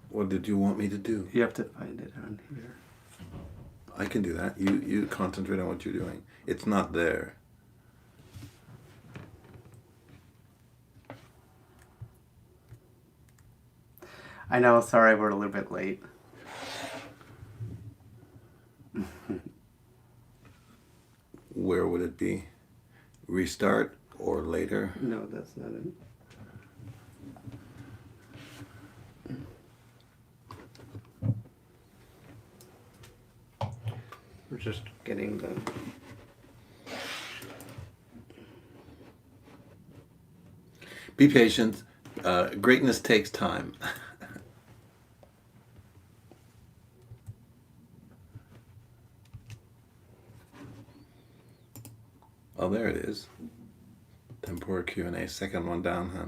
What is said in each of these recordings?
What did you want me to do? You have to find it on here. I can do that. You concentrate on what you're doing. It's not there. I know, sorry, we're a little bit late. Where would it be? Restart or later? No, that's not it. We're just getting the... Be patient. Greatness takes time. Oh, there it is. Tempura Q&A, second one down, huh?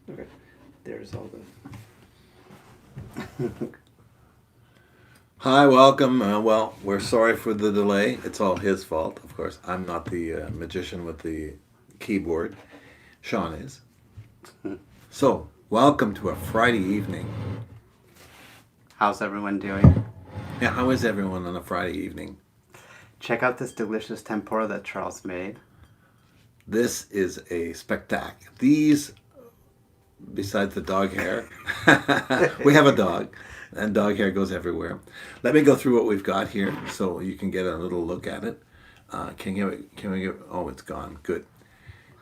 Okay, there's all the... Hi, welcome. Well, we're sorry for the delay. It's all his fault, of course. I'm not the magician with the keyboard. Sean is. So, welcome to a Friday evening. How's everyone doing? Yeah, how is everyone on a Friday evening? Check out this delicious tempura that Charles made. This is a spectacle. These, besides the dog hair, we have a dog, and dog hair goes everywhere. Let me go through what we've got here so you can get a little look at it. Can we get, oh, it's gone. Good.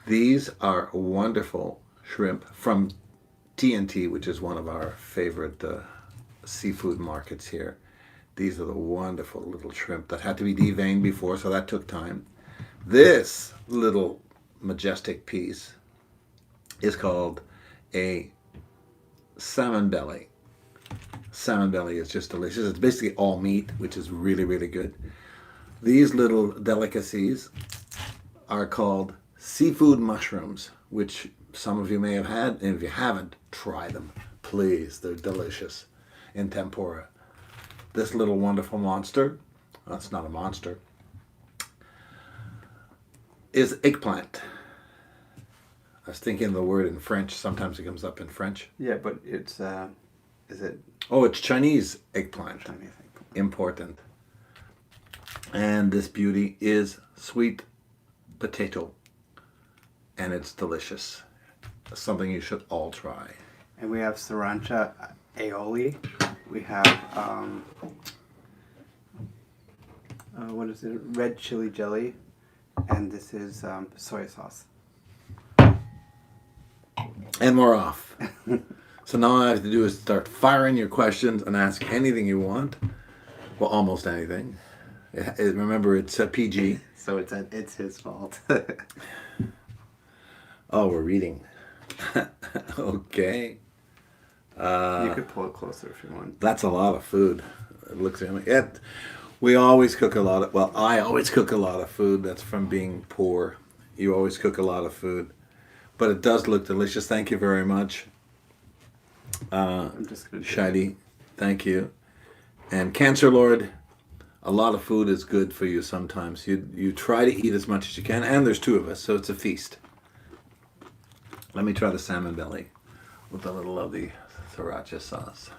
These are wonderful shrimp from TNT, which is one of our favorite seafood markets here. These are the wonderful little shrimp that had to be deveined before, so that took time. This little majestic piece is called a salmon belly. Salmon belly is just delicious. It's basically all meat, which is really, really good. These little delicacies are called seafood mushrooms, which some of you may have had, and if you haven't, try them. Please, they're delicious in tempura. This little wonderful monster, that's not a monster, is eggplant. I was thinking the word in French. Sometimes it comes up in French. Yeah, but it's, is it... Oh, it's Chinese eggplant. Chinese eggplant. Important. And this beauty is sweet potato. And it's delicious. Something you should all try. And we have sriracha aioli. We have, what is it? Red chili jelly. And this is soy sauce. And we're off. So now all I have to do is start firing your questions and ask anything you want. Well, almost anything. Remember, it's a PG. So it's his fault. Oh, we're reading. Okay. You could pull it closer if you want. That's a lot of food. It looks like it. We always cook a lot of, well, I always cook a lot of food. That's from being poor. You always cook a lot of food. But it does look delicious. Thank you very much. I'm just going to Shadi, thank you. And Cancer Lord, a lot of food is good for you sometimes. You try to eat as much as you can, and there's two of us, so it's a feast. Let me try the salmon belly with a little of the sriracha sauce.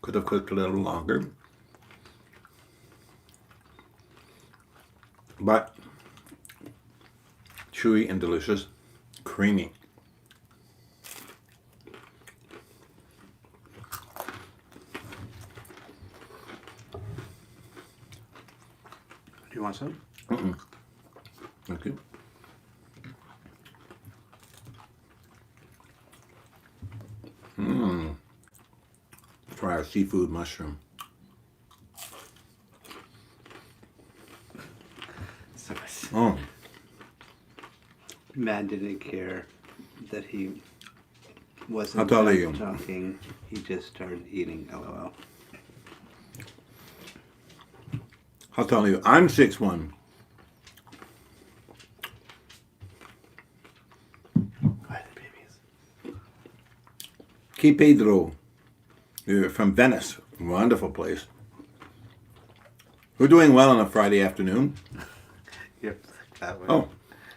Could have cooked a little longer. But chewy and delicious, creamy. Do you want some? Mm-mm. Thank you. Try our seafood mushroom. Oh. Man didn't care that he How wasn't tall are you? talking. He just started eating. LOL. How tall are you? I'm 6'1". Key Pedro. You're from Venice. Wonderful place. We're doing well on a Friday afternoon. Yep, that way. Oh,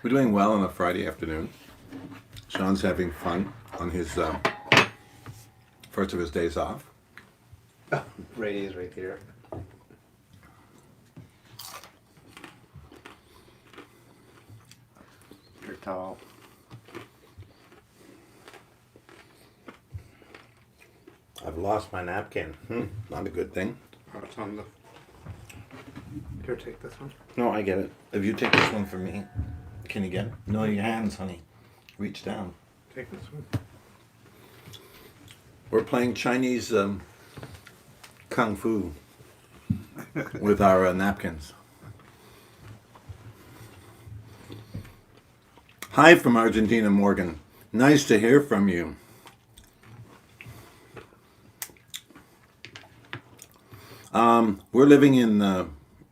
we're doing well on a Friday afternoon. Sean's having fun on his first of his days off. Oh, Ray is right here. You're tall. I've lost my napkin. Not a good thing. Oh, it's on the... Here, take this one. No, I get it. If you take this one for me, can you get it? No, your hands, honey. Reach down. Take this one. We're playing Chinese kung fu with our napkins. Hi from Argentina, Morgan. Nice to hear from you. We're living in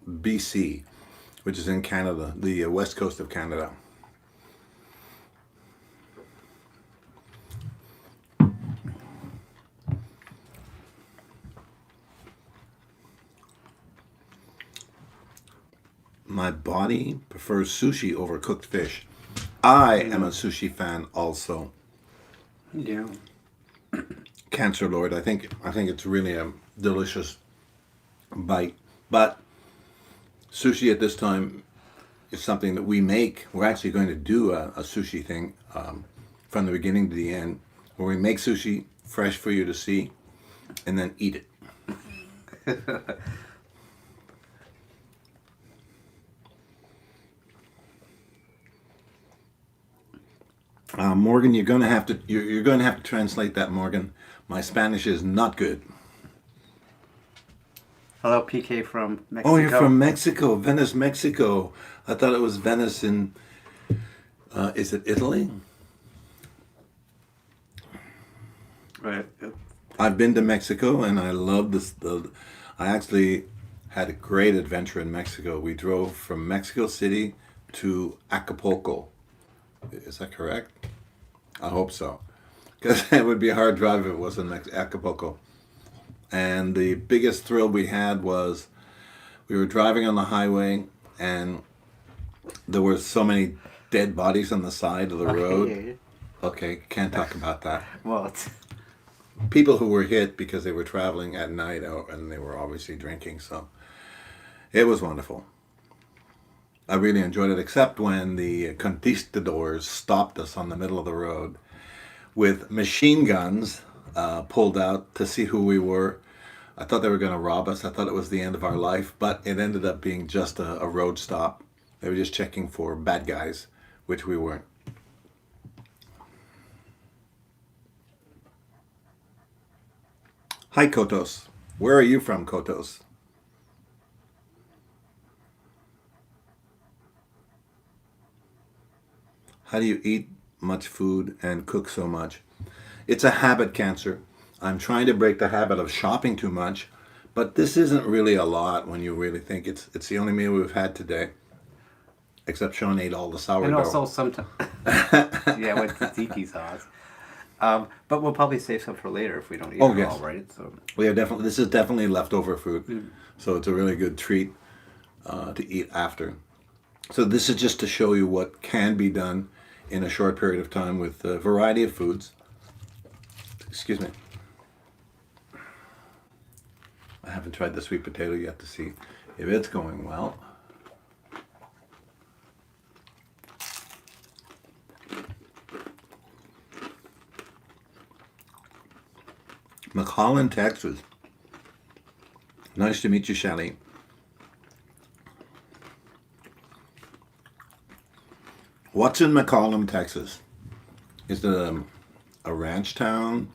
BC, which is in Canada, the west coast of Canada. My body prefers sushi over cooked fish. I am a sushi fan also. Yeah. Cancer Lord, I think it's really a delicious bite. But sushi at this time is something that we make. We're actually going to do a sushi thing from the beginning to the end, where we make sushi fresh for you to see, and then eat it. Morgan, you're going to have to translate that, Morgan. My Spanish is not good. Hello, PK from Mexico. Oh, you're from Mexico, Venice, Mexico. I thought it was Venice in, is it Italy? Right. I've been to Mexico and I love this. I actually had a great adventure in Mexico. We drove from Mexico City to Acapulco. Is that correct? I hope so. Because it would be a hard drive if it wasn't Acapulco. And the biggest thrill we had was we were driving on the highway and there were so many dead bodies on the side of the road. Okay, can't talk about that. Well, it's... People who were hit because they were traveling at night and they were obviously drinking. So it was wonderful. I really enjoyed it, except when the conquistadors stopped us on the middle of the road with machine guns pulled out to see who we were. I thought they were going to rob us. I thought it was the end of our life, but it ended up being just a road stop. They were just checking for bad guys, which we weren't. Hi, Kotos. Where are you from, Kotos? How do you eat much food and cook so much? It's a habit, Cancer. I'm trying to break the habit of shopping too much, but this isn't really a lot when you really think it's the only meal we've had today. Except Sean ate all the sourdough. And also sometimes... yeah, with tzatziki sauce. But we'll probably save some for later if we don't eat it all, right? So we are definitely. This is definitely leftover food, so it's a really good treat to eat after. So this is just to show you what can be done in a short period of time with a variety of foods. Excuse me. I haven't tried the sweet potato yet to see if it's going well. McAllen, Texas. Nice to meet you, Shelley. What's in McAllen, Texas? Is it a ranch town?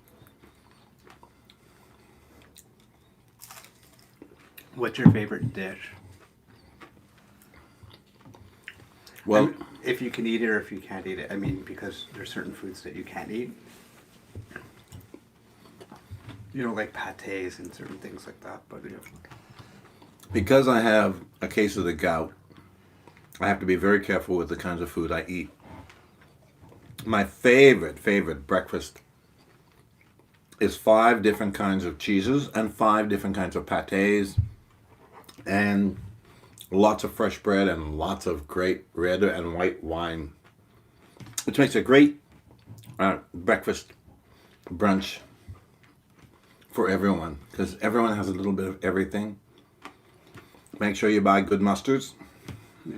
what's your favorite dish? Well, I mean, if you can eat it or if you can't eat it. I mean, because there's certain foods that you can't eat. You know, like pâtés and certain things like that. But yeah. because I have a case of the gout, I have to be very careful with the kinds of food I eat. My favorite breakfast is 5 different kinds of cheeses and 5 different kinds of pâtés and lots of fresh bread and lots of great red and white wine, which makes a great breakfast brunch for everyone, because everyone has a little bit of everything. Make sure you buy good mustards. Yeah.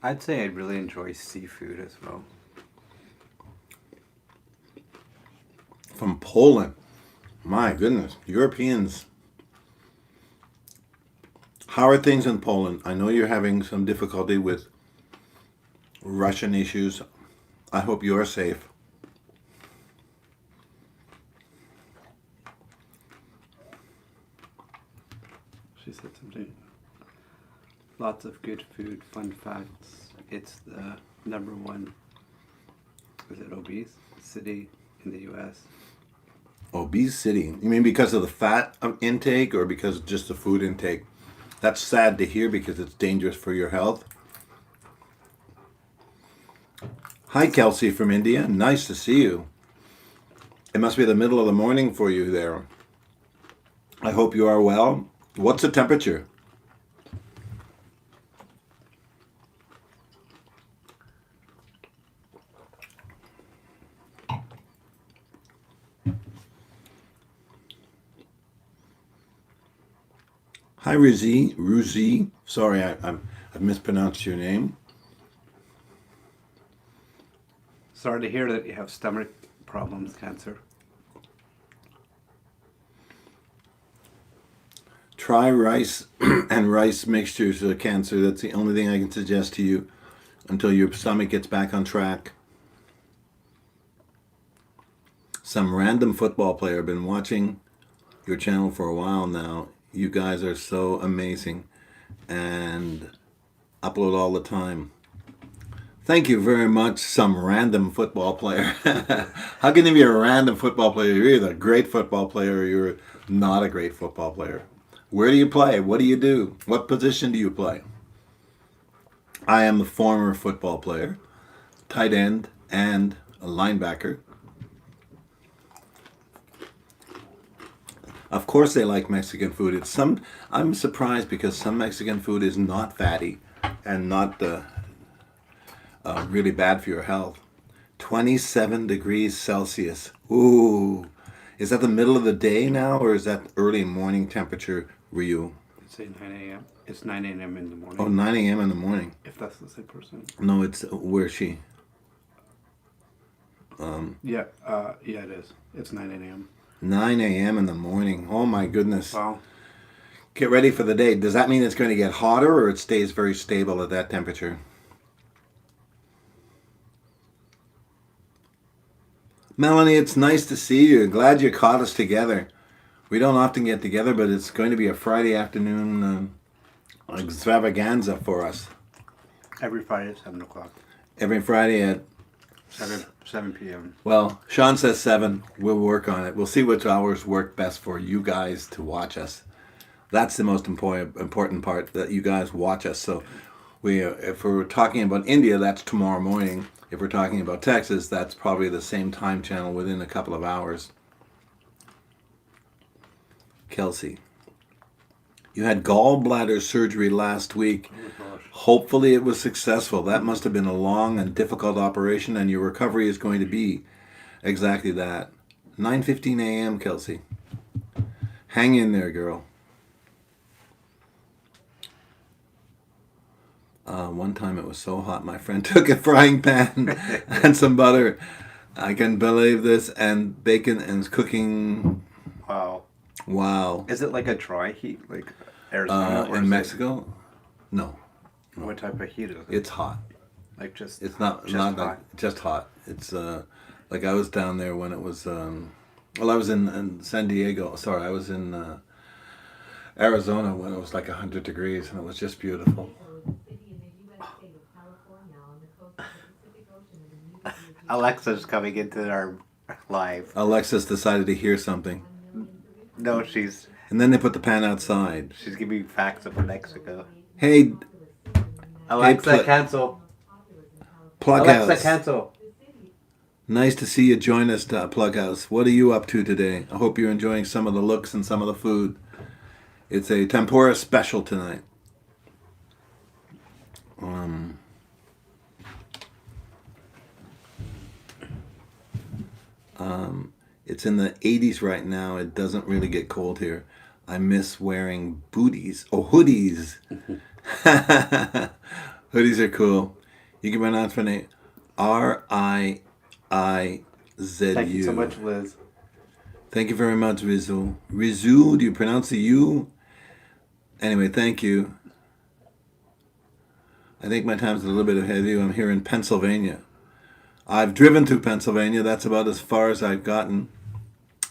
I'd say I really enjoy seafood as well. From Poland. My goodness, Europeans. How are things in Poland? I know you're having some difficulty with Russian issues. I hope you're safe. She said something. Lots of good food, fun facts. It's the #1, is it obese city in the U.S.? Obese city? You mean because of the fat intake or because of just the food intake? That's sad to hear because it's dangerous for your health. Hi, Kelsey from India. Nice to see you. It must be the middle of the morning for you there. I hope you are well. What's the temperature? Hi, Ruzi. Sorry, I've mispronounced your name. Sorry to hear that you have stomach problems, cancer. Try rice and rice mixtures of cancer. That's the only thing I can suggest to you until your stomach gets back on track. Some random football player. I've been watching your channel for a while now. You guys are so amazing and upload all the time. Thank you very much, some random football player. How can you be a random football player? You're either a great football player or you're not a great football player. Where do you play? What do you do? What position do you play? I am a former football player, tight end, and a linebacker. Of course they like Mexican food. I'm surprised because some Mexican food is not fatty and not really bad for your health. 27 degrees Celsius. Ooh. Is that the middle of the day now, or is that early morning temperature, Ryu? It's 9 a.m. It's 9 a.m. in the morning. Oh, 9 a.m. in the morning. If that's the same person. No, it's where's she? Yeah, it is. It's 9 a.m. 9 a.m. in the morning. Oh my goodness. Wow. Get ready for the day. Does that mean it's going to get hotter or it stays very stable at that temperature? Melanie, it's nice to see you. Glad you caught us together. We don't often get together, but it's going to be a Friday afternoon extravaganza for us. Every Friday at 7 o'clock. Every Friday at 7 p.m. Well, Sean says 7. We'll work on it. We'll see which hours work best for you guys to watch us. That's the most important part, that you guys watch us. So if we're talking about India, that's tomorrow morning. If we're talking about Texas, that's probably the same time channel within a couple of hours. Kelsey, you had gallbladder surgery last week. Oh my gosh. Hopefully it was successful. That must have been a long and difficult operation, and your recovery is going to be exactly that. 9:15 a.m., Kelsey. Hang in there, girl. One time it was so hot, my friend took a frying pan and some butter. I can believe this, and bacon and cooking. Wow. Wow. Is it like a dry heat, like Arizona? In Mexico? No. What type of heat is it? It's hot. Like just. It's not just not hot. like just hot. It's like I was down there when it was. Well, I was in San Diego. Sorry, I was in Arizona when it was like 100 degrees, and it was just beautiful. Alexa's coming into our live. Alexis decided to hear something, No, she's and then they put the pan outside. giving facts about Mexico. Hey, Alexa, pl- cancel. Plughouse. Alexa, cancel. Nice to see you join us, Plughouse. What are you up to today? I hope you're enjoying some of the looks and some of the food. It's a tempura special tonight. It's in the 80s right now. It doesn't really get cold here. I miss wearing booties. Oh, hoodies. Hoodies are cool. You can pronounce my name. Riizu. Thank you so much, Liz. Thank you very much, Rizu. Rizu, do you pronounce the U? Anyway, thank you. I think my time's a little bit ahead of you. I'm here in Pennsylvania. I've driven to Pennsylvania. That's about as far as I've gotten.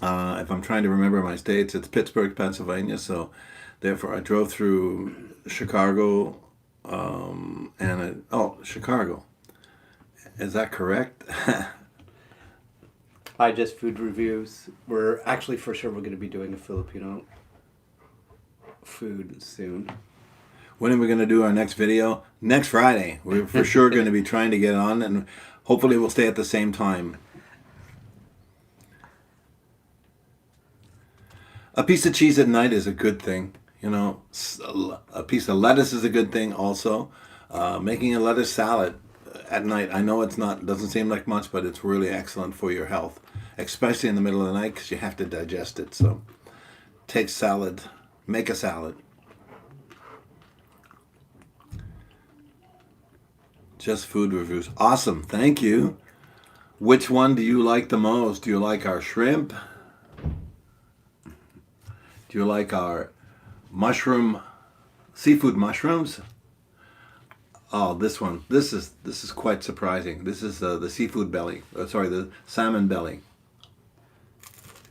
If I'm trying to remember my states, it's Pittsburgh, Pennsylvania. So, therefore, I drove through Chicago Chicago. Is that correct? I just food reviews. We're actually for sure we're going to be doing a Filipino food soon. When are we going to do our next video? Next Friday. We're for sure going to be trying to get on, and hopefully we'll stay at the same time. A piece of cheese at night is a good thing. You know, a piece of lettuce is a good thing also. Making a lettuce salad at night, I know doesn't seem like much, but it's really excellent for your health, especially in the middle of the night because you have to digest it. So take salad, make a salad. Just food reviews. Awesome, thank you. Which one do you like the most? Do you like our shrimp? Do you like our seafood mushrooms? Oh, this one. This is quite surprising. This is the seafood belly. The salmon belly.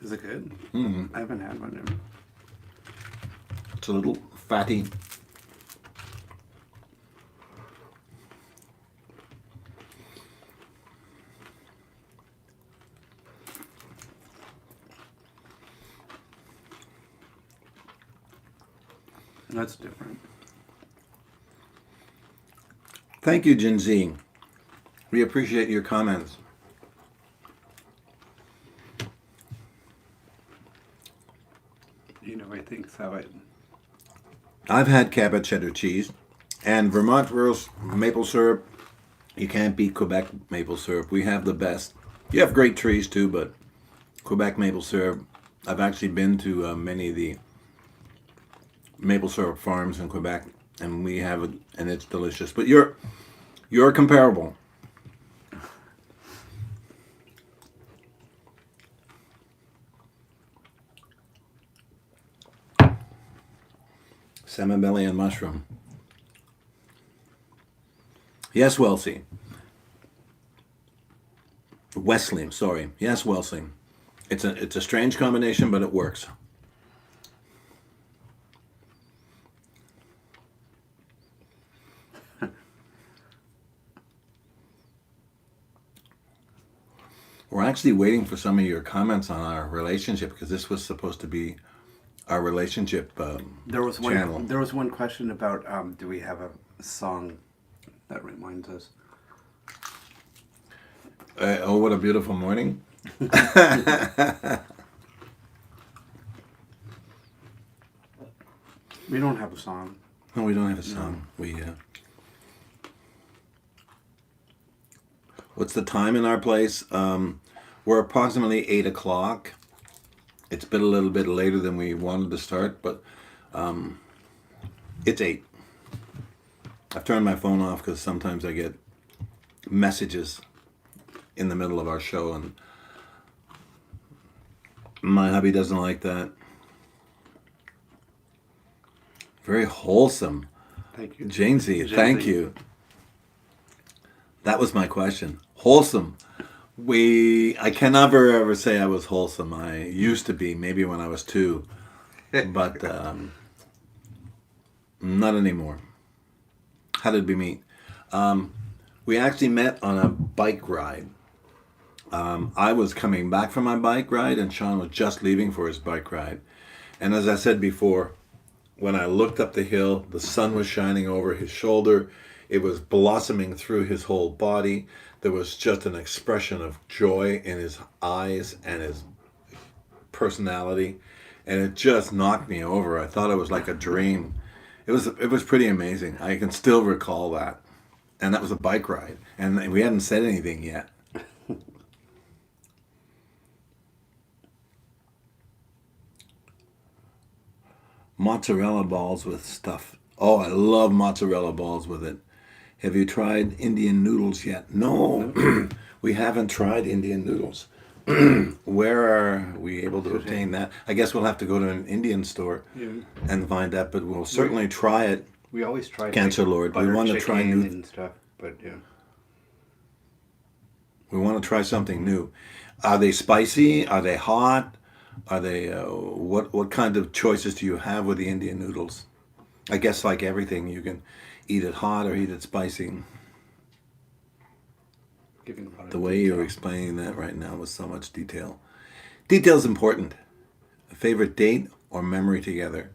Is it good? Mm-hmm. I haven't had one yet. It's a little fatty. That's different. Thank you, Jinzi. We appreciate your comments. You know, I think so. I've had Cabot cheddar cheese and Vermont roast maple syrup. You can't beat Quebec maple syrup. We have the best. You have great trees too, but Quebec maple syrup. I've actually been to many of the maple syrup farms in Quebec, and we have it, and it's delicious. But you're comparable. Salmon belly and mushroom. Yes, Wesley. Wesley, sorry. Yes, Wesley. It's a strange combination, but it works. We're actually waiting for some of your comments on our relationship because this was supposed to be our relationship channel. There was one question about do we have a song that reminds us? Oh, what a beautiful morning. We don't have a song. No, we don't have a song. No. What's the time in our place? We're approximately 8 o'clock. It's been a little bit later than we wanted to start, but it's 8. I've turned my phone off because sometimes I get messages in the middle of our show, and my hubby doesn't like that. Very wholesome. Thank you. Jane Z, thank you. That was my question. Wholesome. I can never ever say I was wholesome. I used to be, maybe when I was 2, but not anymore. How did we meet? We actually met on a bike ride. I was coming back from my bike ride, and Sean was just leaving for his bike ride. And as I said before, when I looked up the hill, the sun was shining over his shoulder. It was blossoming through his whole body. There was just an expression of joy in his eyes and his personality, and it just knocked me over. I thought it was like a dream. It was pretty amazing. I can still recall that, and that was a bike ride, and we hadn't said anything yet. Mozzarella balls with stuff. Oh, I love mozzarella balls with it. Have you tried Indian noodles yet? No, we haven't tried Indian noodles. Where are we able to obtain that? I guess we'll have to go to an Indian store and find that, but we'll certainly try it. We always try Cancer Lord. We want to try new and stuff, but yeah. We want to try something new. Are they spicy? Are they hot? Are they what kind of choices do you have with the Indian noodles? I guess like everything, you can eat it hot or eat it spicy. The way you're explaining that right now with so much detail. Detail's important. A favorite date or memory together?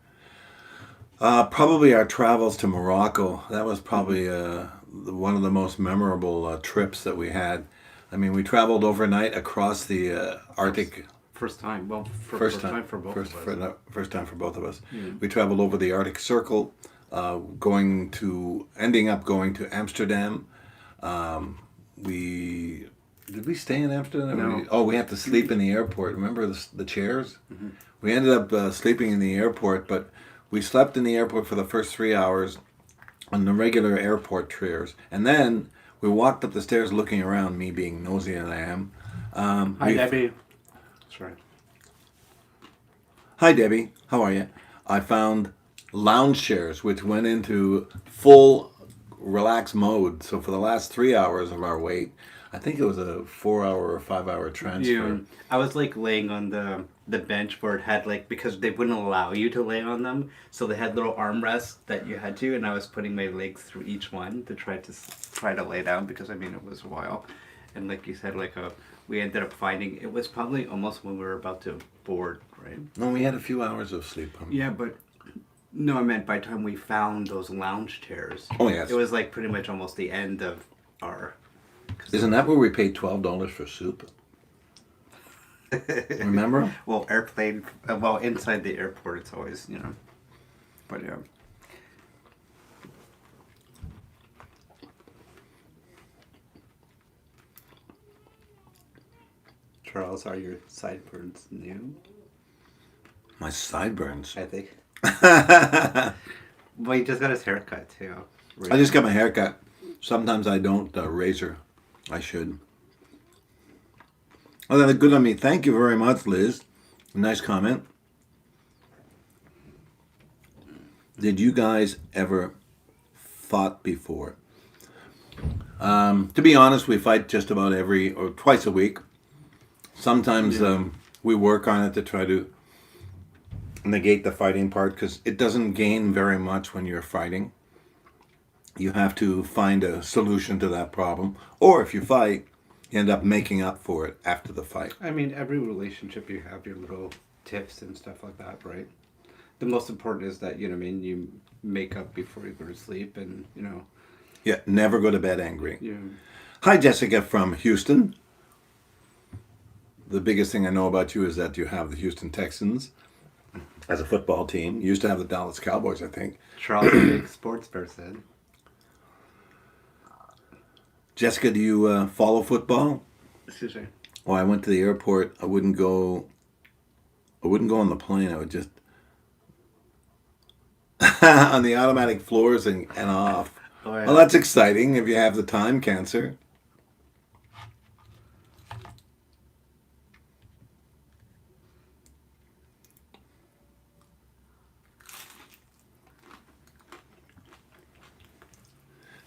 Probably our travels to Morocco. That was probably one of the most memorable trips that we had. I mean, we traveled overnight across the Arctic. First time. Well, first time for both of us. First time for both of us. We traveled over the Arctic Circle, ending up going to Amsterdam. Did we stay in Amsterdam? No. We had to sleep in the airport. Remember the chairs? Mm-hmm. We ended up sleeping in the airport, but we slept in the airport for the first 3 hours on the regular airport chairs, and then we walked up the stairs looking around. Me being nosy as I am. Hi, Debbie. That's right. Hi, Debbie. How are you? I found lounge chairs, which went into full relaxed mode. So for the last 3 hours of our wait, I think it was a 4-hour or 5-hour transfer. Yeah. I was like laying on the bench where it had because they wouldn't allow you to lay on them, so they had little armrests that you had to, and I was putting my legs through each one to try to lay down, because I mean it was a while, and like you said, we ended up finding it was probably almost when we were about to board, right? No, we had a few hours of sleep. Yeah, but no, I meant by the time we found those lounge chairs. Oh yes, it was pretty much almost the end of our. Isn't that where we paid $12 for soup? Remember? Well, inside the airport, it's always, but yeah. Charles, are your sideburns new? My sideburns? I think. Well, he just got his haircut, too. I just got my haircut. Sometimes I don't razor. I should. Oh, that's good on me. Thank you very much, Liz. Nice comment. Did you guys ever fight before? To be honest, we fight just about twice a week. Sometimes we work on it to try to negate the fighting part, because it doesn't gain very much when you're fighting. You have to find a solution to that problem. Or if you fight, you end up making up for it after the fight. I mean, every relationship you have your little tips and stuff like that, right? The most important is that, you make up before you go to sleep, and, Yeah, never go to bed angry. Yeah. Hi, Jessica from Houston. The biggest thing I know about you is that you have the Houston Texans as a football team. You used to have the Dallas Cowboys, I think. Charles is a big sports person. Jessica, do you follow football? Excuse me. Oh, I went to the airport. I wouldn't go on the plane. I would just on the automatic floors and off. Oh, yeah. Well, that's exciting if you have the time, Cancer.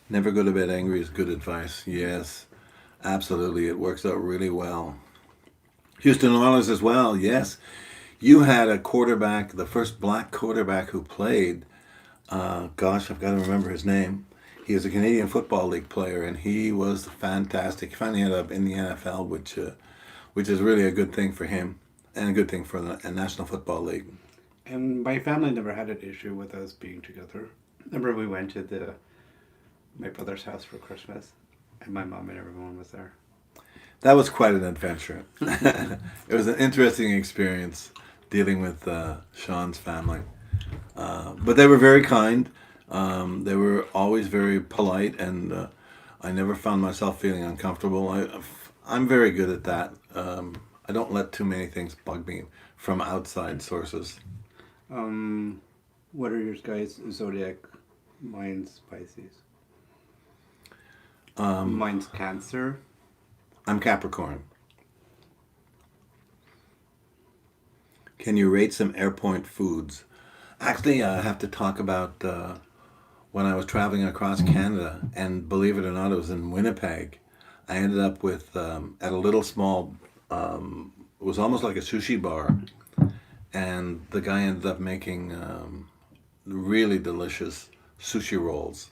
Never go to bed angry is good advice. Yes, absolutely. It works out really well. Houston Oilers as well, yes. You had a quarterback, the first black quarterback who played. I've got to remember his name. He was a Canadian Football League player, and he was fantastic. He finally ended up in the NFL, which is really a good thing for him, and a good thing for the National Football League. And my family never had an issue with us being together. Remember, we went to my brother's house for Christmas, and my mom and everyone was there. That was quite an adventure. It was an interesting experience dealing with Sean's family. But they were very kind. They were always very polite, and I never found myself feeling uncomfortable. I'm very good at that. I don't let too many things bug me from outside sources. What are your guys' zodiac? Mine's Pisces. Mine's Cancer. I'm Capricorn. Can you rate some airport foods? Actually, I have to talk about when I was traveling across Canada, and believe it or not, it was in Winnipeg. I ended up with at a little small, it was almost like a sushi bar, and the guy ended up making really delicious sushi rolls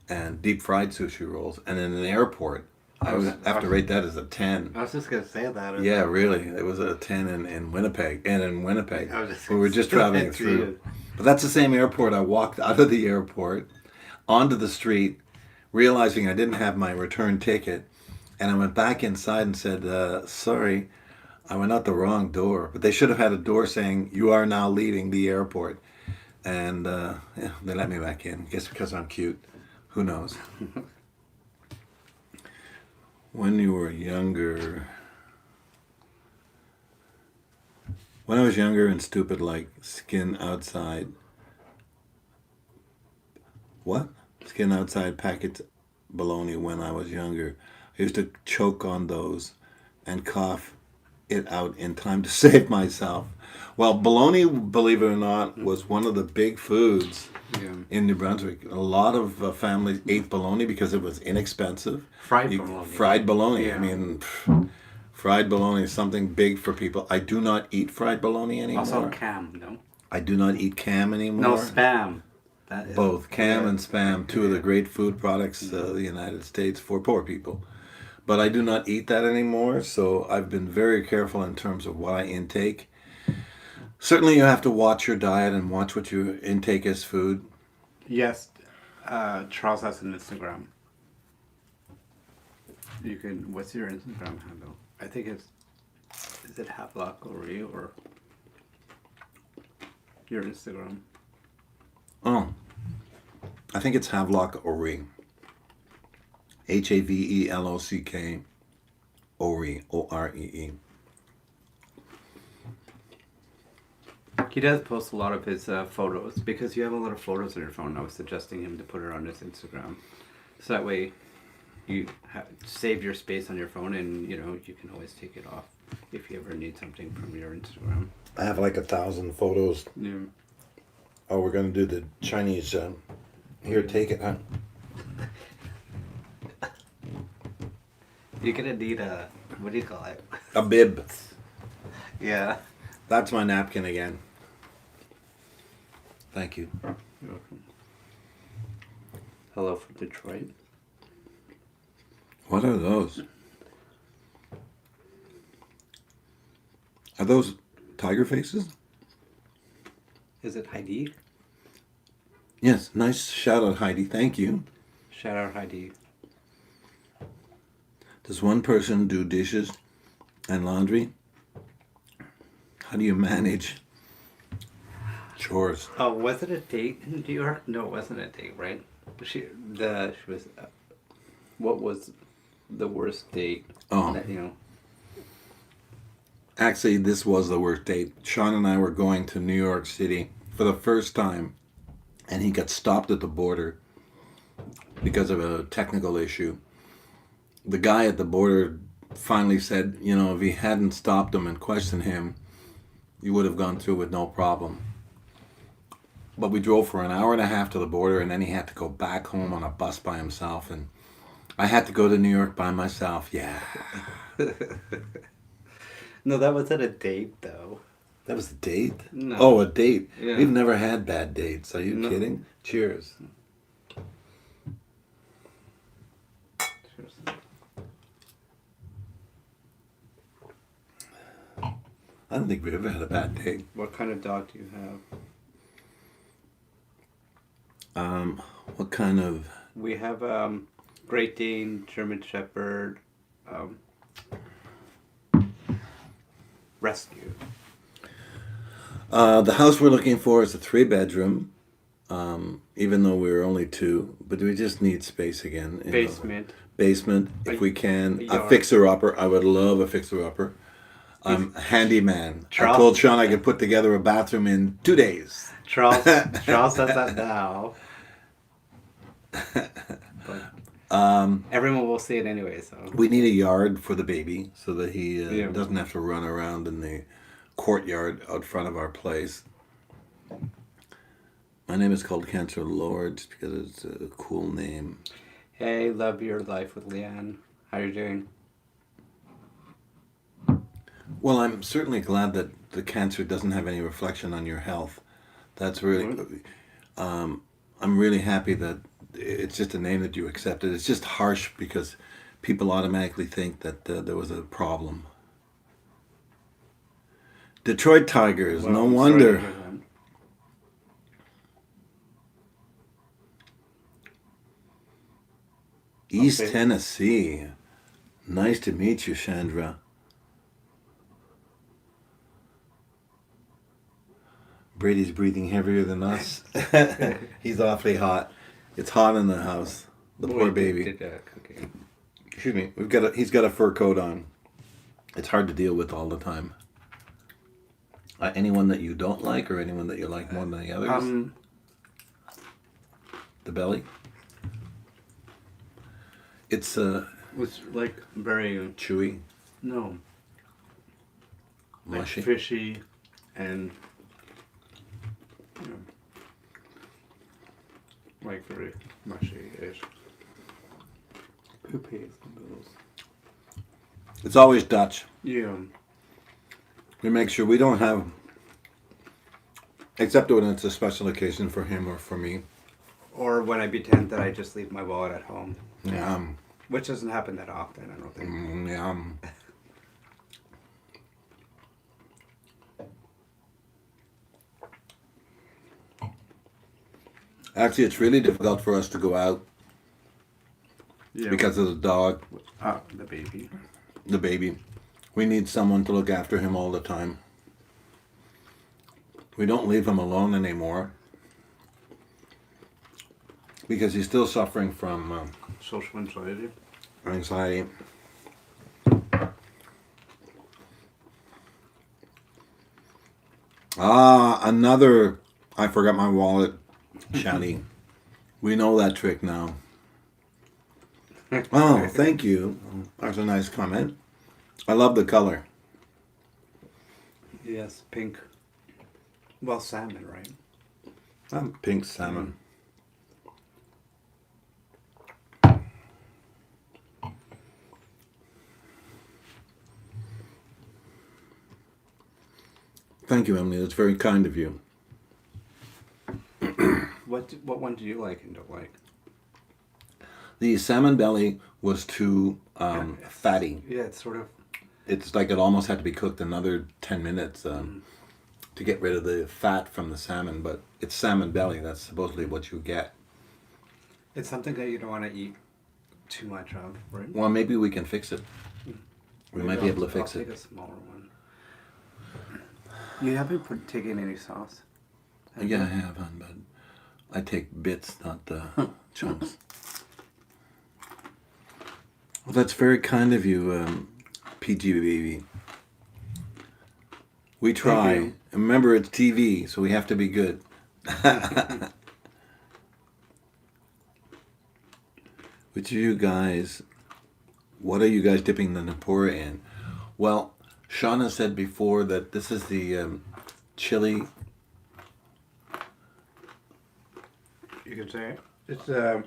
and deep fried sushi rolls. And in an airport, I would have to rate that as a 10. I was just gonna say that. Yeah, really. It was a 10 in Winnipeg. And in Winnipeg, I was just we were just gonna say traveling that to through. you. But that's the same airport. I walked out of the airport onto the street, realizing I didn't have my return ticket. And I went back inside and said, sorry, I went out the wrong door. But they should have had a door saying, you are now leaving the airport. And yeah, they let me back in. I guess because I'm cute. Who knows? When you were younger... When I was younger and stupid, like skin outside... What? Skin outside packets bologna when I was younger. I used to choke on those and cough it out in time to save myself. Well, bologna, believe it or not, was one of the big foods in New Brunswick. A lot of families ate bologna because it was inexpensive. Bologna. Fried bologna. Yeah. I mean, fried bologna is something big for people. I do not eat fried bologna anymore. Also cam, no? I do not eat cam anymore. No, spam. That is, Both cam and spam, two of the great food products of the United States for poor people. But I do not eat that anymore, so I've been very careful in terms of what I intake. Certainly you have to watch your diet and watch what you intake as food. Yes, Charles has an Instagram. You can. What's your Instagram handle? I think it's. Is it Havelock or your Instagram? Oh, I think it's Havelock Ori. Havelock Ori, O-R-E-E. He does post a lot of his photos because you have a lot of photos on your phone. I was suggesting him to put it on his Instagram, so that way you save your space on your phone, and you can always take it off if you ever need something from your Instagram. I have like 1,000 photos. Yeah. Oh, we're going to do the Chinese. Here, take it, huh? You're gonna need a, what do you call it? A bib. Yeah. That's my napkin again. Thank you. You're welcome. Hello from Detroit. What are those? Are those tiger faces? Is it Heidi? Yes, nice shout out, Heidi. Thank you. Shout out Heidi. Does one person do dishes and laundry? How do you manage chores? Oh, was it a date in New York? No, it wasn't a date, right? She was. What was the worst date? Oh. That, Actually, this was the worst date. Sean and I were going to New York City for the first time, and he got stopped at the border because of a technical issue. The guy at the border finally said, if he hadn't stopped him and questioned him, you would have gone through with no problem. But we drove for an hour and a half to the border, and then he had to go back home on a bus by himself, and I had to go to New York by myself. Yeah. No, that wasn't a date, though. That was a date? No. Oh, a date. Yeah. We've never had bad dates. Are you No. kidding? Cheers. Cheers. I don't think we've ever had a bad date. What kind of dog do you have? What kind of We have Great Dane, German Shepherd, um, Rescue. The house we're looking for is a 3-bedroom, even though we're only 2, but we just need space again. You know. Basement. Basement, if we can. a A yard. fixer-upper. I would love a fixer-upper. I'm a handyman. I Charles- told Sean I could put together a bathroom in 2 days. Charles says that now. But everyone will see it anyway, so. We need a yard for the baby so that he Yeah. doesn't have to run around in the courtyard out front of our place. My name is called Cancer Lord just because it's a cool name. Hey, love your life with Leanne. How you doing? Well, I'm certainly glad that the cancer doesn't have any reflection on your health. That's really, I'm really happy that it's just a name that you accepted. It's just harsh because people automatically think that there was a problem. Detroit Tigers, Well, no I'm sorry to wonder. hear that. East Okay. Tennessee. Nice to meet you, Chandra. Brady's breathing heavier than us. He's awfully hot. It's hot in the house. The poor baby. Cooking. Excuse me. He's got a fur coat on. It's hard to deal with all the time. Anyone that you don't like, or anyone that you like more than the others? The belly. It's Was like very chewy, no, like mushy. fishy, and like very mushy-ish. Who pays the bills? It's always Dutch. Yeah. We make sure we don't have, except when it's a special occasion for him or for me. Or when I pretend that I just leave my wallet at home, Yum. which doesn't happen that often, I don't think. Yum. Actually, it's really difficult for us to go out Yeah. because of the dog, The baby. the baby. We need someone to look after him all the time. We don't leave him alone anymore because he's still suffering from Social anxiety. anxiety. Another. I forgot my wallet. Shani. We know that trick now. Oh, thank you. That's a nice comment. I love the color. Yes, pink. Well, salmon, right? Pink salmon. Thank you, Emily. That's very kind of you. What one do you like and don't like? The salmon belly was too fatty. Yeah, it's sort of. It's like it almost had to be cooked another 10 minutes to get rid of the fat from the salmon, but it's salmon belly. That's supposedly what you get. It's something that you don't want to eat too much of, right? Well, maybe we can fix it. We might be able to fix I'll it. take a smaller one. You haven't taken any sauce? Yeah, I have, but I take bits, not chunks. Well, that's very kind of you, PG baby. We try. you. Remember, it's TV, so we have to be good. Which you guys, what are you guys dipping the Tempura in? Well, Shauna said before that this is the chili. You can say it. It's a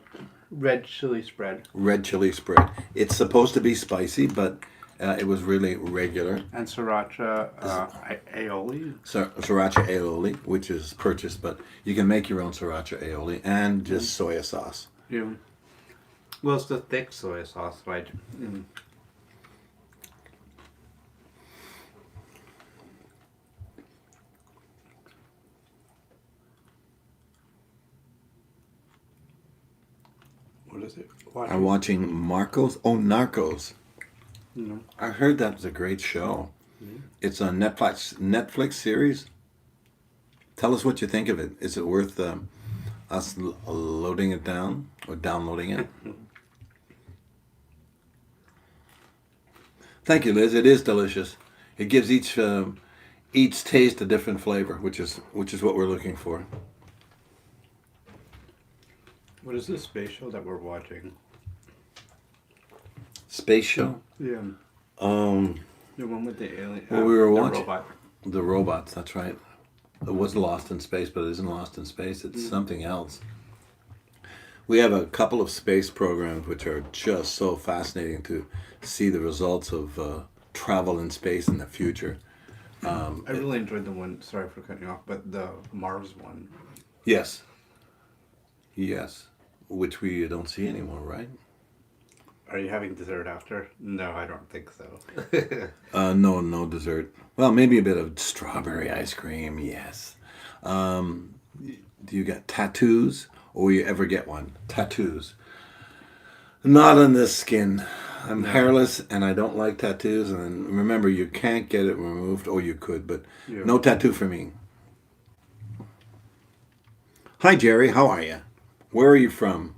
red chili spread. Red chili spread. It's supposed to be spicy, but it was really regular. And sriracha aioli. Sriracha aioli, which is purchased, but you can make your own sriracha aioli and just soya sauce. Yeah. Well, it's the thick soy sauce, right? What is it? are watching Marcos. Oh, Narcos. No. I heard that was a great show. It's a Netflix series. Tell us what you think of it. Is it worth us loading it down or downloading it? Thank you, Liz. It is delicious. It gives each taste a different flavor, which is what we're looking for. What is this space show that we're watching? Space show. Yeah. Um, The one with the alien. Well, we were the watching robot. the robots. That's right. It was Lost in Space, but it isn't Lost in Space. It's something else. We have a couple of space programs which are just so fascinating to see the results of travel in space in the future. I really enjoyed the one. Sorry for cutting you off, but the Mars one. Yes. Yes. Which we don't see anymore, right? Are you having dessert after? No, I don't think so. No dessert. Well, maybe a bit of strawberry ice cream, yes. Do you get tattoos? Or will you ever get one? Tattoos. Not on this skin. I'm hairless and I don't like tattoos. And remember, you can't get it removed, or you could, but no tattoo for me. Hi, Jerry. How are you? Where are you from?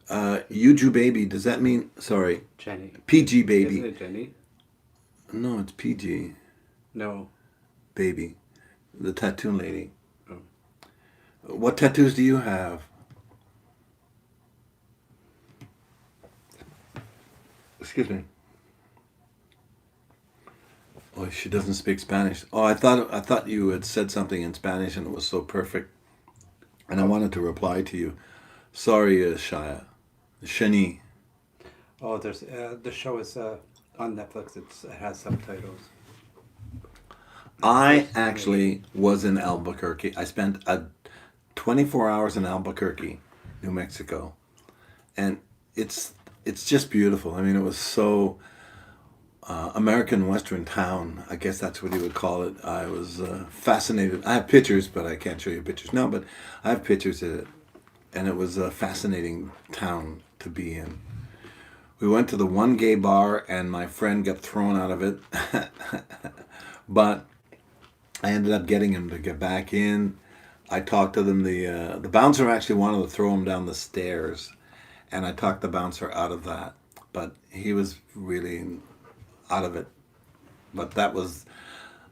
Yuju baby. Does that mean? Sorry. Jenny. PG baby. Isn't it Jenny? No, it's PG No. baby. The tattoo lady. Oh. What tattoos do you have? Excuse me. Oh, she doesn't speak Spanish. Oh, I thought you had said something in Spanish and it was so perfect. And I wanted to reply to you. Sorry, Shia. Shani. Oh, there's the show is on Netflix. It has subtitles. I actually was in Albuquerque. I spent 24 hours in Albuquerque, New Mexico. And it's just beautiful. I mean, it was so American Western town. I guess that's what you would call it. I was fascinated. I have pictures, but I can't show you pictures now. But I have pictures of it. And it was a fascinating town to be in. We went to the one gay bar, and my friend got thrown out of it. But I ended up getting him to get back in. I talked to them. The bouncer actually wanted to throw him down the stairs, and I talked the bouncer out of that. But he was really out of it. But that was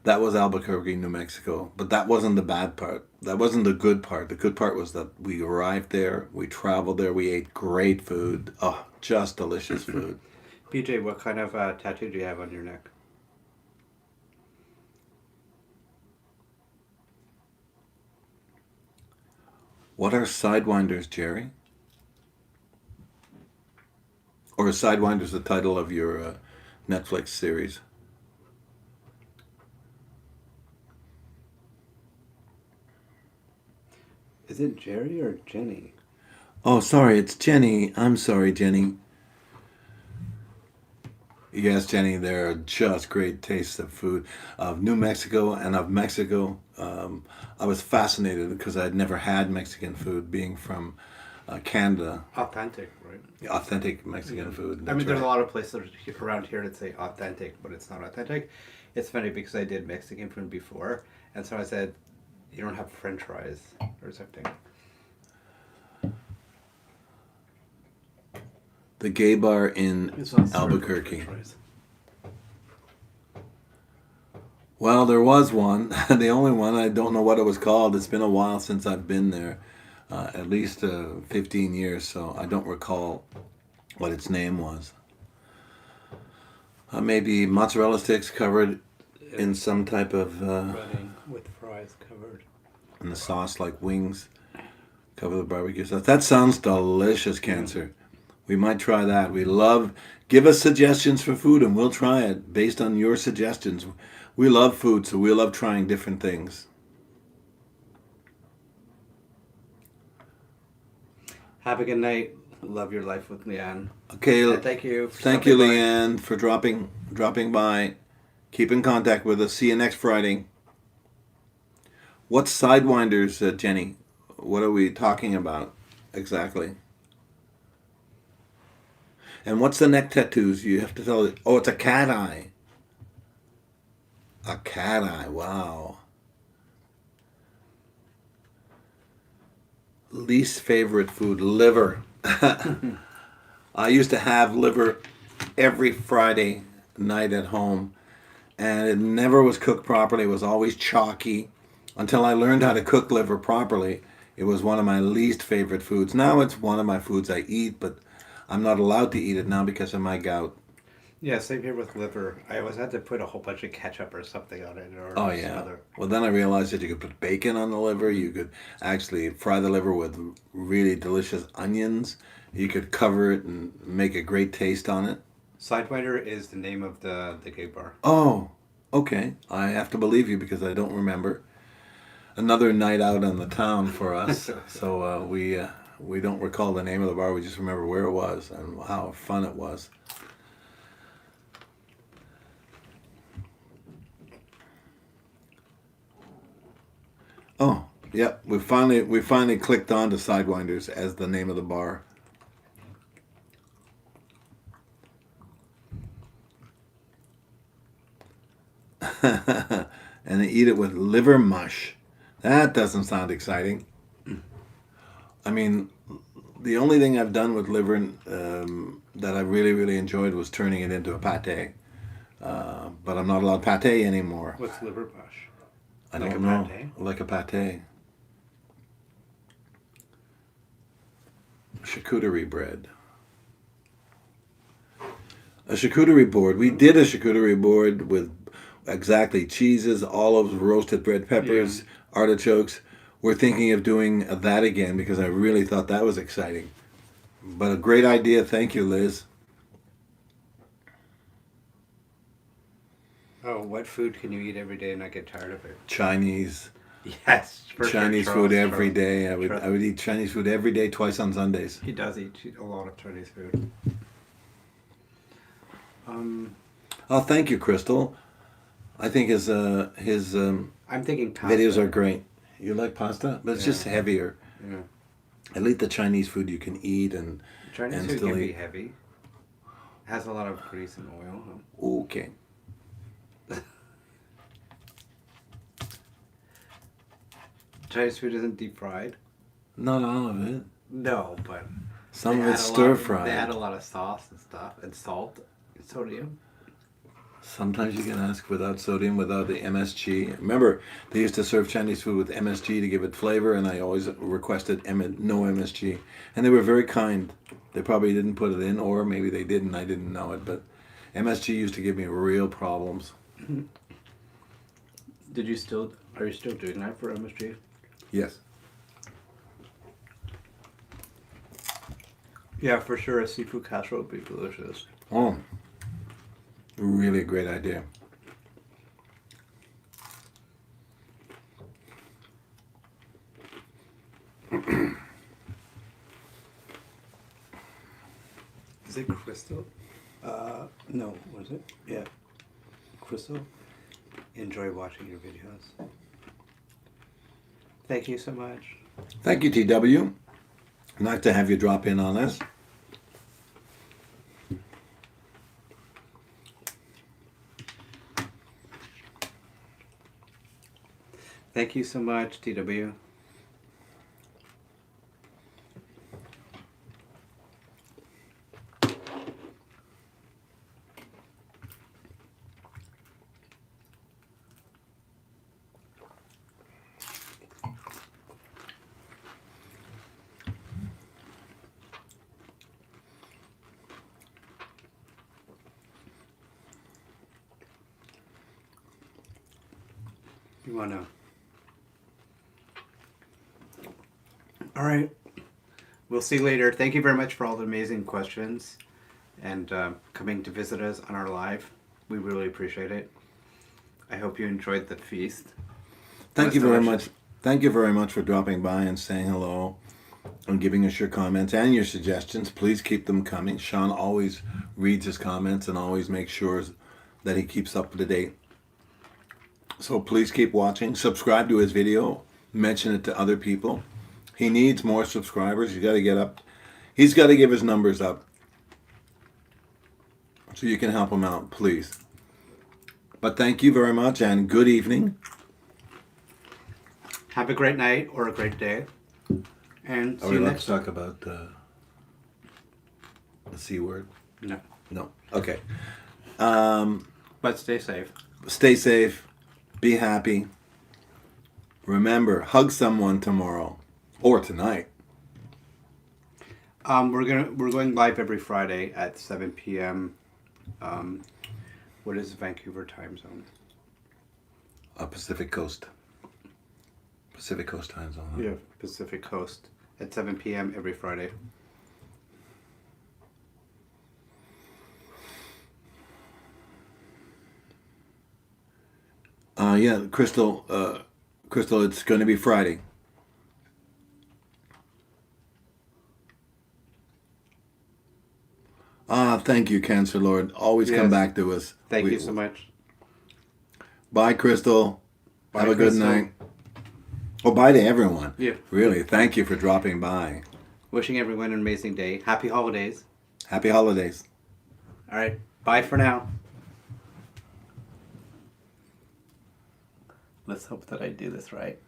Albuquerque, New Mexico. But that wasn't the bad part. That wasn't the good part. The good part was that we arrived there, we traveled there, we ate great food. Oh, just delicious food. PJ, what kind of tattoo do you have on your neck? What are Sidewinders, Jerry? Or is Sidewinders the title of your Netflix series? Is it Jerry or Jenny? Oh, sorry, it's Jenny. I'm sorry, Jenny. Yes, Jenny, there are just great tastes of food of New Mexico and of Mexico. I was fascinated because I'd never had Mexican food, being from Canada. Authentic, right? Authentic Mexican food. I That's mean, there's a right. lot of places around here that say authentic, but it's not authentic. It's funny because I did Mexican food before, and so I said, you don't have French fries or something. The gay bar in It's not served with Albuquerque. French fries. Well, there was one. The only one. I don't know what it was called. It's been a while since I've been there. At least 15 years, so I don't recall what its name was. Maybe mozzarella sticks covered in some type of... Running with fries covered. and the sauce like wings. Cover the barbecue sauce. That sounds delicious, Cancer. We might try that. We love... Give us suggestions for food and we'll try it based on your suggestions. We love food, so we love trying different things. Have a good night. Love your life with Leanne. Okay. And thank you. For Thank you, stopping by. Leanne, for dropping by. Keep in contact with us. See you next Friday. What's Sidewinders, Jenny? What are we talking about? exactly. And what's the neck tattoos? You have to tell it. Oh, it's a cat eye. A cat eye. Wow. Least favorite food, liver. I used to have liver every Friday night at home, and it never was cooked properly. It was always chalky. Until I learned how to cook liver properly, it was one of my least favorite foods. Now it's one of my foods I eat, but I'm not allowed to eat it now because of my gout. Yeah, same here with liver. I always had to put a whole bunch of ketchup or something on it, or Oh some yeah. other. Well, then I realized that you could put bacon on the liver. You could actually fry the liver with really delicious onions. You could cover it and make a great taste on it. Sidewinder is the name of the gay bar. Oh, okay. I have to believe you because I don't remember. Another night out on the town for us. So we don't recall the name of the bar. We just remember where it was and how fun it was. Oh, yep. We finally clicked on to Sidewinders as the name of the bar. And they eat it with liver mush. That doesn't sound exciting. I mean, the only thing I've done with liver that I really, really enjoyed was turning it into a pate. But I'm not allowed pate anymore. What's liver mush? I Like don't a know. pate? Like a pate. Charcuterie bread. A charcuterie board. We did a charcuterie board with exactly cheeses, olives, roasted red peppers, artichokes. We're thinking of doing that again because I really thought that was exciting. But a great idea. Thank you, Liz. Oh, what food can you eat every day and not get tired of it? Chinese. Yes, for sure, Chinese Charles, food every Charles. day. I Charles. would eat Chinese food every day, twice on Sundays. He does eat a lot of Chinese food. Oh, thank you, Crystal. I think his I'm thinking pasta. videos are great. You like pasta, but it's just heavier. Yeah. At least the Chinese food you can eat and Chinese food still can be eat. heavy. Has a lot of grease and oil. Okay. Chinese food isn't deep fried. Not all of it. No, but Some they of it's add a stir lot- They fried. add a lot of sauce and stuff, and salt, and sodium. Sometimes you can ask without sodium, without the MSG. Remember, they used to serve Chinese food with MSG to give it flavor, and I always requested no MSG. And they were very kind. They probably didn't put it in, or maybe they didn't. I didn't know it, but MSG used to give me real problems. Are you still doing that for MSG? Yes. Yeah, for sure. A seafood casserole would be delicious. Oh, really great idea. Is it Crystal? No. What is it? Yeah. Crystal? Enjoy watching your videos. Thank you so much. Thank you, TW. Nice to have you drop in on us. Thank you so much, TW. You wanna? All right. We'll see you later. Thank you very much for all the amazing questions and coming to visit us on our live. We really appreciate it. I hope you enjoyed the feast. Thank you very delicious. much. Thank you very much for dropping by and saying hello and giving us your comments and your suggestions. Please keep them coming. Sean always reads his comments and always makes sure that he keeps up to date. So please keep watching. Subscribe to his video. Mention it to other people. He needs more subscribers. He's got to get up. He's got to give his numbers up. So you can help him out, please. But thank you very much and good evening. Have a great night or a great day. And see Are we you allowed next to talk about the C word? No. No. Okay. But stay safe. Stay safe. Be happy. Remember, hug someone tomorrow or tonight. We're going live every Friday at 7 p.m. What is Vancouver time zone? Pacific Coast. Pacific Coast time zone. Huh? Yeah, Pacific Coast at 7 p.m. every Friday. Yeah, Crystal, it's going to be Friday. Thank you, Cancer Lord. Always come Yes. back to us. Thank you so much. Bye, Crystal. Bye, Have a good Crystal. night. Oh, bye to everyone. Yeah. Really, thank you for dropping by. Wishing everyone an amazing day. Happy holidays. Happy holidays. All right. Bye for now. Let's hope that I do this right.